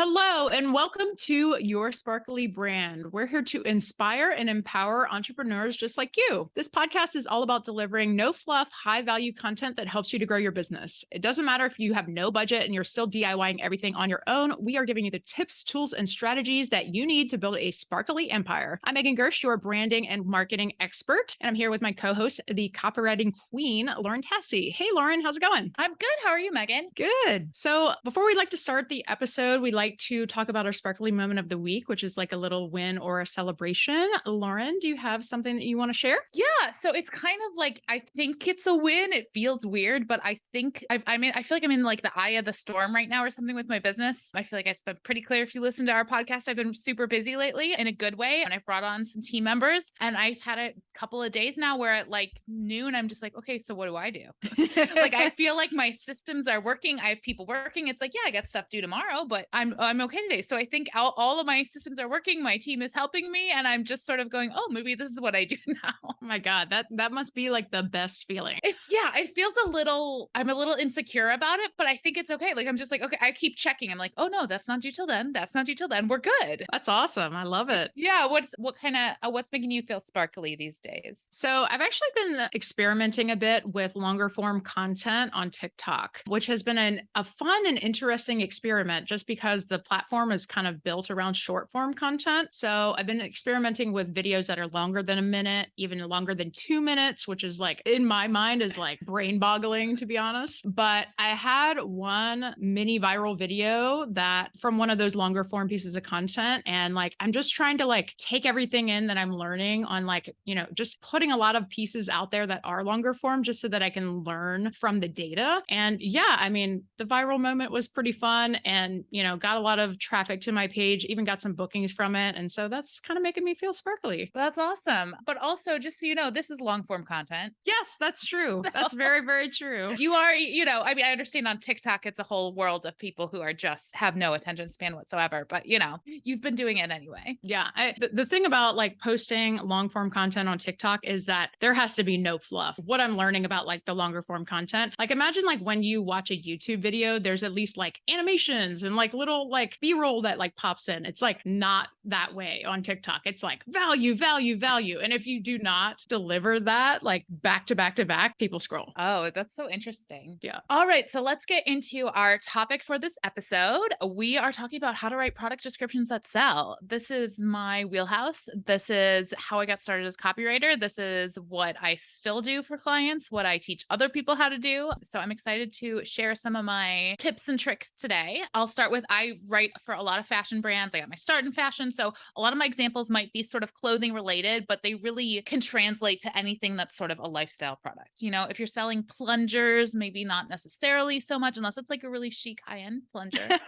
Hello, and welcome to Your Sparkly Brand. We're here to inspire and empower entrepreneurs just like you. This podcast is all about delivering no fluff, high value content that helps you to grow your business. It doesn't matter if you have no budget and you're still DIYing everything on your own. We are giving you the tips, tools, and strategies that you need to build a sparkly empire. I'm Megan Gersh, your branding and marketing expert, and I'm here with my co-host, the copywriting queen, Lauren Tassi. Hey, Lauren, how's it going? I'm good. How are you, Megan? Good. So before we like to start the episode, we like to talk about our sparkly moment of the week, which is like a little win or a celebration. Lauren, do you have something that you want to share? Yeah. So it's kind of like, I think it's a win. It feels weird, but I think I feel like I'm in like the eye of the storm right now or something with my business. I feel like it's been pretty clear. If you listen to our podcast, I've been super busy lately in a good way. And I've brought on some team members and I've had a couple of days now where at like noon, I'm just like, okay, so what do I do? Like, I feel like my systems are working. I have people working. It's like, yeah, I got stuff due tomorrow, but I'm okay today. So I think all of my systems are working. My team is helping me. And I'm just sort of going, oh, maybe this is what I do now. Oh my God, that must be like the best feeling. It feels I'm a little insecure about it, but I think it's okay. Like, I'm just like, okay, I keep checking. I'm like, oh no, that's not due till then. That's not due till then. We're good. That's awesome. I love it. Yeah. What's making you feel sparkly these days? So I've actually been experimenting a bit with longer form content on TikTok, which has been a fun and interesting experiment just because the platform is kind of built around short form content. So I've been experimenting with videos that are longer than a minute, even longer than 2 minutes, which is like in my mind is like brain boggling, to be honest. But I had one mini viral video that from one of those longer form pieces of content. And like, I'm just trying to like take everything in that I'm learning on like, just putting a lot of pieces out there that are longer form just so that I can learn from the data. And yeah, I mean, the viral moment was pretty fun and, got a lot of traffic to my page, even got some bookings from it. And so that's kind of making me feel sparkly. Well, that's awesome. But also, just so you know, this is long form content. Yes, that's true. That's very, very true. You are, I understand on TikTok, it's a whole world of people who are just have no attention span whatsoever, but you've been doing it anyway. Yeah. The thing about like posting long form content on TikTok is that there has to be no fluff. What I'm learning about like the longer form content, like imagine like when you watch a YouTube video, there's at least like animations and like little like B-roll that like pops in. It's like not that way on TikTok. It's like value, value, value. And if you do not deliver that like back to back to back, people scroll. Oh, that's so interesting. Yeah. All right. So let's get into our topic for this episode. We are talking about how to write product descriptions that sell. This is my wheelhouse. This is how I got started as a copywriter. This is what I still do for clients, what I teach other people how to do. So I'm excited to share some of my tips and tricks today. I'll start with, I write for a lot of fashion brands. I got my start in fashion. So a lot of my examples might be sort of clothing related, but they really can translate to anything that's sort of a lifestyle product. If you're selling plungers, maybe not necessarily so much, unless it's like a really chic high-end plunger.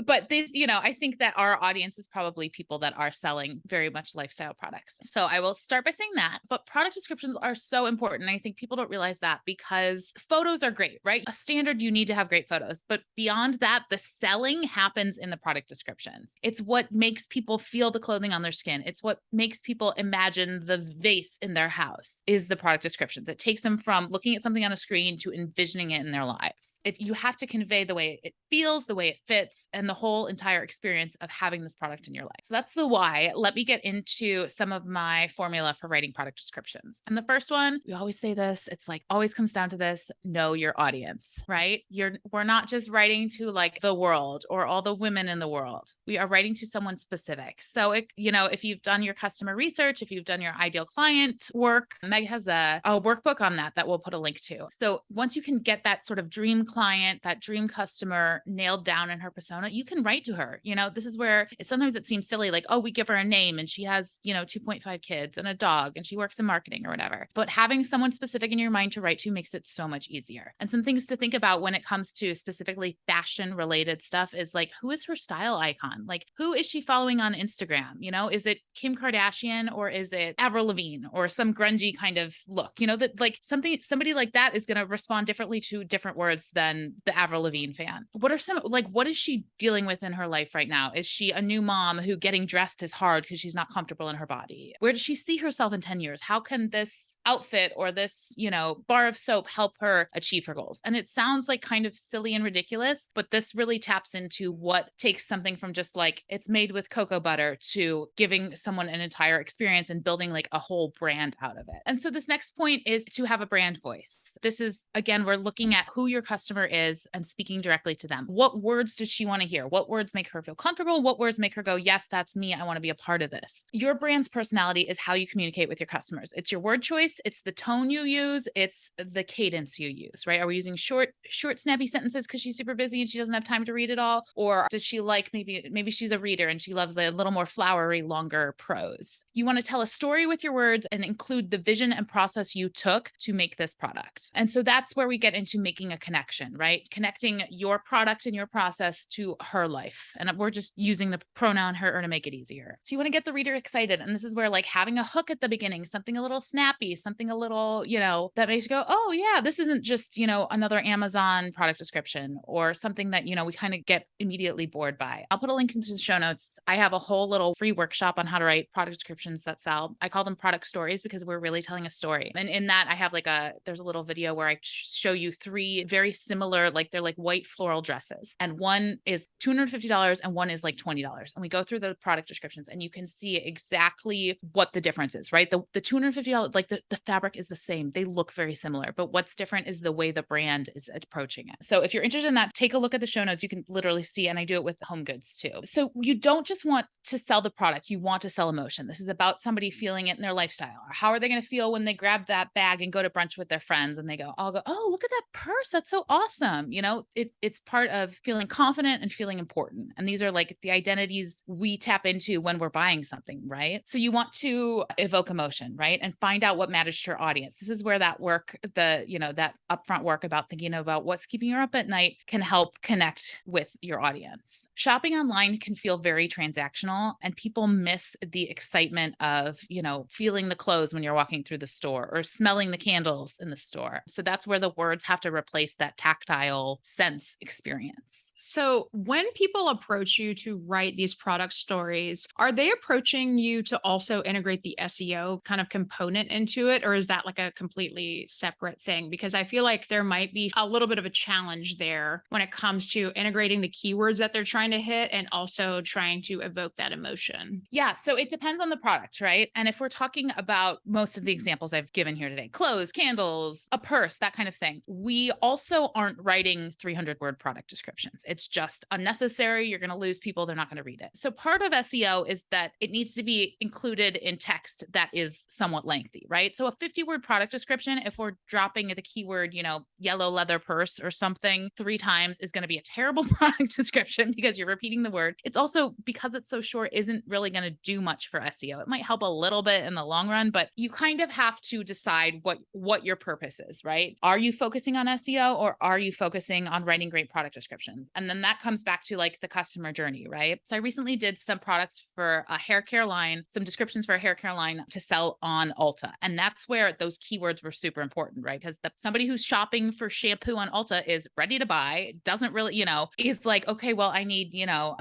But this, I think that our audience is probably people that are selling very much lifestyle products. So I will start by saying that, but product descriptions are so important. I think people don't realize that because photos are great, right? A standard, you need to have great photos, but beyond that, the selling happens in the product descriptions. It's what makes people feel the clothing on their skin. It's what makes people imagine the vase in their house is the product descriptions. It takes them from looking at something on a screen to envisioning it in their lives. You have to convey the way it feels, the way it fits, and the whole entire experience of having this product in your life. So that's the why. Let me get into some of my formula for writing product descriptions. And the first one, we always say this, it's like always comes down to this, know your audience, right? We're not just writing to like the world or all the women in the world. We are writing to someone specific. So if you've done your customer research, if you've done your ideal client work, Meg has a workbook on that we'll put a link to. So once you can get that sort of dream client, that dream customer nailed down in her persona, you can write to her. This is where sometimes it seems silly, like, oh, we give her a name and she has, 2.5 kids and a dog and she works in marketing or whatever. But having someone specific in your mind to write to makes it so much easier. And some things to think about when it comes to specifically fashion related stuff is like, who is her style icon? Like, who is she following on Instagram? Instagram? Is it Kim Kardashian or is it Avril Lavigne or some grungy kind of look? That like somebody like that is going to respond differently to different words than the Avril Lavigne fan. What is she dealing with in her life right now? Is she a new mom who getting dressed is hard because she's not comfortable in her body? Where does she see herself in 10 years? How can this outfit or this, bar of soap help her achieve her goals? And it sounds like kind of silly and ridiculous, but this really taps into what takes something from just like it's made with cocoa butter to giving someone an entire experience and building like a whole brand out of it. And so this next point is to have a brand voice. This is, again, we're looking at who your customer is and speaking directly to them. What words does she want to hear? What words make her feel comfortable? What words make her go, yes, that's me. I want to be a part of this. Your brand's personality is how you communicate with your customers. It's your word choice. It's the tone you use. It's the cadence you use, right? Are we using short, snappy sentences because she's super busy and she doesn't have time to read it all? Or does she like maybe she's a reader and she loves a little more flowery, longer prose? You want to tell a story with your words and include the vision and process you took to make this product. And so that's where we get into making a connection, right? Connecting your product and your process to her life. And we're just using the pronoun her to make it easier. So you want to get the reader excited. And this is where like having a hook at the beginning, something a little snappy, something a little, that makes you go, oh yeah, this isn't just, another Amazon product description or something that, we kind of get immediately bored by. I'll put a link into the show notes. I have a whole little free workshop on how to write product descriptions that sell. I call them product stories because we're really telling a story. And in that I have there's a little video where I show you 3 very similar, like they're like white floral dresses. And one is $250 and one is like $20. And we go through the product descriptions and you can see exactly what the difference is, right? The $250, like the fabric is the same. They look very similar, but what's different is the way the brand is approaching it. So if you're interested in that, take a look at the show notes. You can literally see, and I do it with home goods too. So you don't just want to sell the product, you want to sell emotion. This is about somebody feeling it in their lifestyle. Or how are they going to feel when they grab that bag and go to brunch with their friends and they go, oh, look at that purse. That's so awesome. It's part of feeling confident and feeling important. And these are like the identities we tap into when we're buying something, right? So you want to evoke emotion, right? And find out what matters to your audience. This is where that work, that upfront work about thinking about what's keeping you up at night can help connect with your audience. Shopping online can feel very transactional and people miss the excitement of, feeling the clothes when you're walking through the store or smelling the candles in the store. So that's where the words have to replace that tactile sense experience. So when people approach you to write these product stories, are they approaching you to also integrate the SEO kind of component into it? Or is that like a completely separate thing? Because I feel like there might be a little bit of a challenge there when it comes to integrating the keywords that they're trying to hit and also trying to evoke that emotion. Yeah. So it depends on the product, right? And if we're talking about most of the examples I've given here today, clothes, candles, a purse, that kind of thing, we also aren't writing 300-word product descriptions. It's just unnecessary. You're going to lose people. They're not going to read it. So part of SEO is that it needs to be included in text that is somewhat lengthy, right? So a 50-word product description, if we're dropping the keyword, yellow leather purse or something 3 times, is going to be a terrible product description because you're repeating the word. It's also, because it's so short, isn't really going to do much for SEO. It might help a little bit in the long run, but you kind of have to decide what your purpose is, right? Are you focusing on SEO or are you focusing on writing great product descriptions? And then that comes back to like the customer journey, right? So I recently did some products for a hair care line, some descriptions for a hair care line to sell on Ulta. And that's where those keywords were super important, right? Because somebody who's shopping for shampoo on Ulta is ready to buy, doesn't really, is like, okay, well, I need,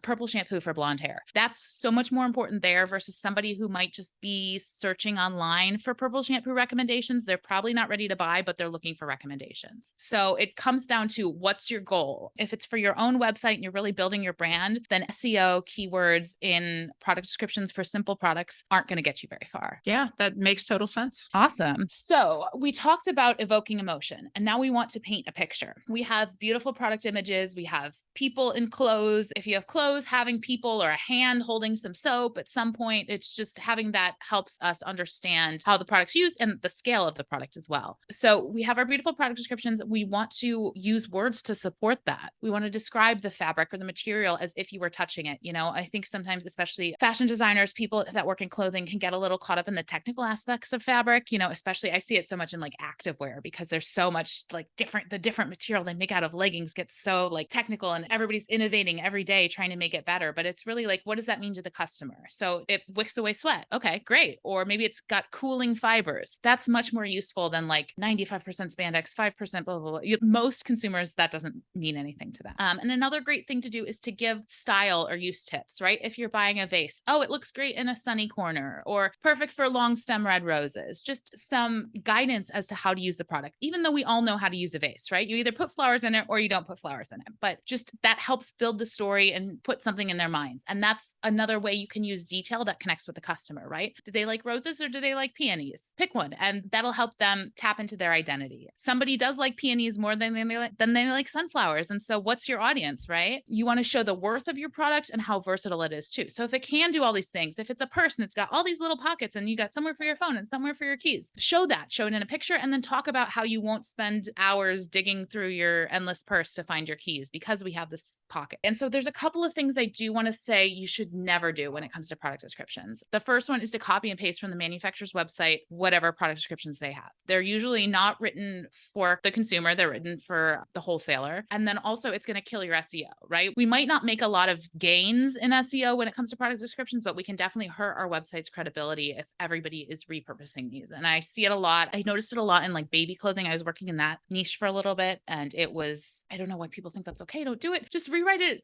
purple shampoo for blonde hair. That's so much more important there versus somebody who might just be searching online for purple shampoo recommendations. They're probably not ready to buy, but they're looking for recommendations. So it comes down to what's your goal. If it's for your own website and you're really building your brand, then SEO keywords in product descriptions for simple products aren't going to get you very far. Yeah, that makes total sense. Awesome. So we talked about evoking emotion, and now we want to paint a picture. We have beautiful product images. We have people in clothes. If you have clothes, having people or a hand holding some soap at some point, it's just having that helps us understand how the product's used and the scale of the product as well. So we have our beautiful product descriptions. We want to use words to support that. We want to describe the fabric or the material as if you were touching it. I think sometimes, especially fashion designers, people that work in clothing can get a little caught up in the technical aspects of fabric, especially I see it so much in like activewear because there's so much like the different material they make out of leggings gets so like technical and everybody's innovating every day trying to make it better. But it's really like, what does that mean to the customer? So it wicks away sweat. Okay, great. Or maybe it's got cooling fibers. That's much more useful than like 95% spandex, 5% blah, blah, blah. Most consumers, that doesn't mean anything to them. And another great thing to do is to give style or use tips, right? If you're buying a vase, oh, it looks great in a sunny corner, or perfect for long stem red roses. Just some guidance as to how to use the product, even though we all know how to use a vase, right? You either put flowers in it or you don't put flowers in it, but just that helps build the story and put something in their minds. And that's another way you can use detail that connects with the customer, right? Do they like roses or do they like peonies? Pick one, and that'll help them tap into their identity. Somebody does like peonies more than they like sunflowers. And so what's your audience, right? You want to show the worth of your product and how versatile it is too. So if it can do all these things, if it's a purse and it's got all these little pockets and you got somewhere for your phone and somewhere for your keys, show it in a picture, and then talk about how you won't spend hours digging through your endless purse to find your keys because we have this pocket. And so there's a couple of things I do want to say you should never do when it comes to product descriptions. The first one is to copy and paste from the manufacturer's website whatever product descriptions they have. They're usually not written for the consumer, they're written for the wholesaler. And then also it's going to kill your SEO, right? We might not make a lot of gains in SEO when it comes to product descriptions, but we can definitely hurt our website's credibility if everybody is repurposing these. And I see it a lot. I noticed it a lot in like baby clothing. I was working in that niche for a little bit, and it was, I don't know why people think that's okay. Don't do it. Just rewrite it.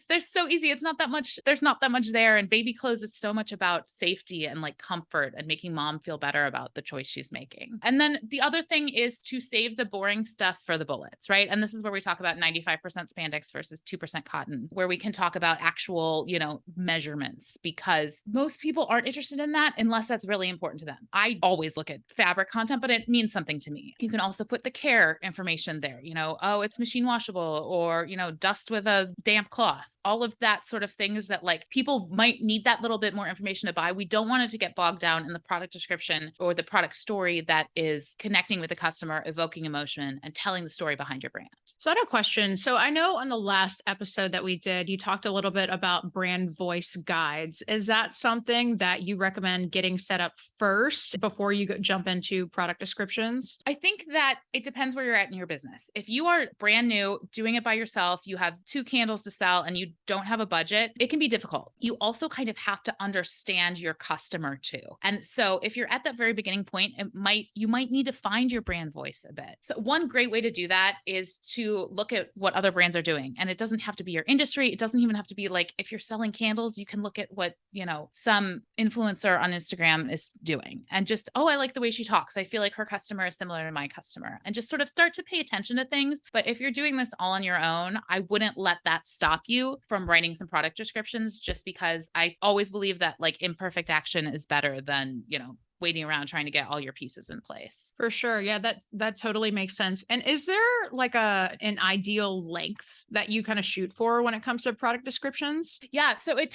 They're so easy. It's not that much. There's not that much there. And baby clothes is so much about safety and like comfort and making mom feel better about the choice she's making. And then the other thing is to save the boring stuff for the bullets, right? And this is where we talk about 95% spandex versus 2% cotton, where we can talk about actual, measurements, because most people aren't interested in that unless that's really important to them. I always look at fabric content, but it means something to me. You can also put the care information there, oh, it's machine washable, or, dust with a damp cloth, all of that sort of things that like people might need that little bit more information to buy. We don't want it to get bogged down in the product description or the product story that is connecting with the customer, evoking emotion, and telling the story behind your brand. So I had a question. So I know on the last episode that we did, you talked a little bit about brand voice guides. Is that something that you recommend getting set up first before you jump into product descriptions? I think that it depends where you're at in your business. If you are brand new, doing it by yourself, you have 2 candles to sell and you don't have a budget, it can be difficult. You also kind of have to understand your customer too. And so if you're at that very beginning point, you might need to find your brand voice a bit. So one great way to do that is to look at what other brands are doing. And it doesn't have to be your industry. It doesn't even have to be like, if you're selling candles, you can look at what, some influencer on Instagram is doing and just, oh, I like the way she talks. I feel like her customer is similar to my customer, and just sort of start to pay attention to things. But if you're doing this all on your own, I wouldn't let that stop you from writing some product descriptions, just because I always believe that like imperfect action is better than, waiting around trying to get all your pieces in place. For sure. Yeah, that totally makes sense. And is there like an ideal length that you kind of shoot for when it comes to product descriptions? Yeah, so it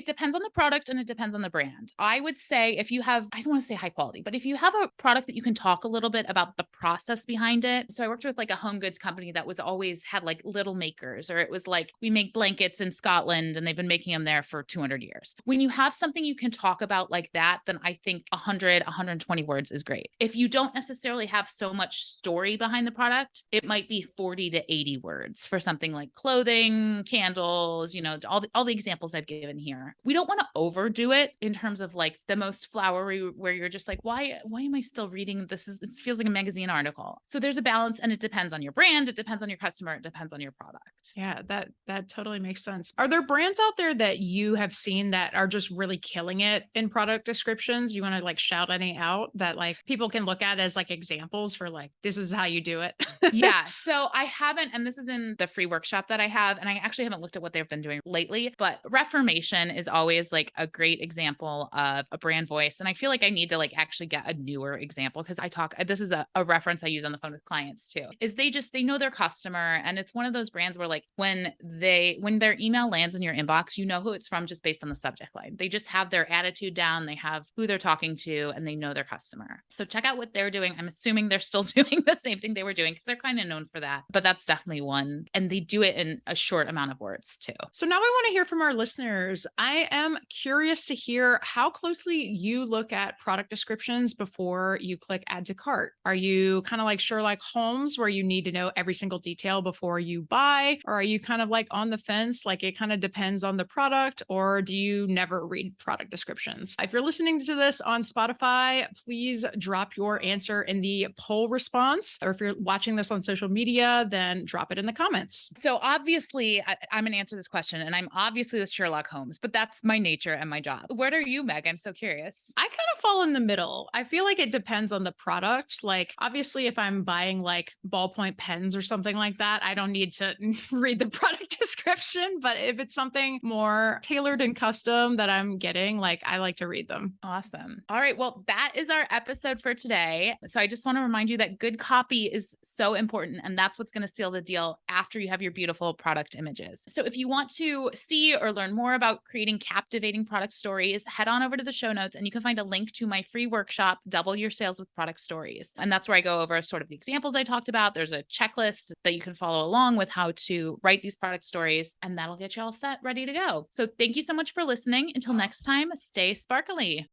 depends on the product and it depends on the brand. I would say if you have, I don't want to say high quality, but if you have a product that you can talk a little bit about the process behind it. So I worked with like a home goods company that was always had like little makers, or it was like, we make blankets in Scotland and they've been making them there for 200 years. When you have something you can talk about like that, then I think 120 words is great. If you don't necessarily have so much story behind the product, it might be 40 to 80 words for something like clothing, candles, all the examples I've given here. We don't want to overdo it in terms of like the most flowery, where you're just like, why am I still reading this? It feels like a magazine article. So there's a balance, and it depends on your brand, it depends on your customer, it depends on your product. Yeah, that totally makes sense. Are there brands out there that you have seen that are just really killing it in product descriptions? You want to like shout any out that like people can look at as like examples for like, this is how you do it? Yeah. So I haven't, and this is in the free workshop that I have, and I actually haven't looked at what they've been doing lately, but Reformation is always like a great example of a brand voice. And I feel like I need to like actually get a newer example, because this is a reference I use on the phone with clients too, is they know their customer. And it's one of those brands where like when their email lands in your inbox, you know who it's from just based on the subject line. They just have their attitude down. They have who they're talking to, and they know their customer. So check out what they're doing. I'm assuming they're still doing the same thing they were doing, because they're kind of known for that, but that's definitely one. And they do it in a short amount of words too. So now I want to hear from our listeners. I am curious to hear how closely you look at product descriptions before you click add to cart. Are you you kind of like Sherlock Holmes, where you need to know every single detail before you buy? Or are you kind of like on the fence, like it kind of depends on the product? Or do you never read product descriptions? If you're listening to this on Spotify, please drop your answer in the poll response. Or if you're watching this on social media, then drop it in the comments. So obviously, I'm going to answer this question, and I'm obviously the Sherlock Holmes, but that's my nature and my job. What are you, Meg? I'm so curious. I kind of fall in the middle. I feel like it depends on the product. Like, obviously, if I'm buying like ballpoint pens or something like that, I don't need to read the product description. But if it's something more tailored and custom that I'm getting, like, I like to read them. Awesome. All right. Well, that is our episode for today. So I just want to remind you that good copy is so important, and that's what's going to seal the deal after you have your beautiful product images. So if you want to see or learn more about creating captivating product stories, head on over to the show notes and you can find a link to my free workshop, Double Your Sales with Product Stories. And that's where I go over sort of the examples I talked about. There's a checklist that you can follow along with how to write these product stories, and that'll get you all set, ready to go. So thank you so much for listening. Until next time, stay sparkly.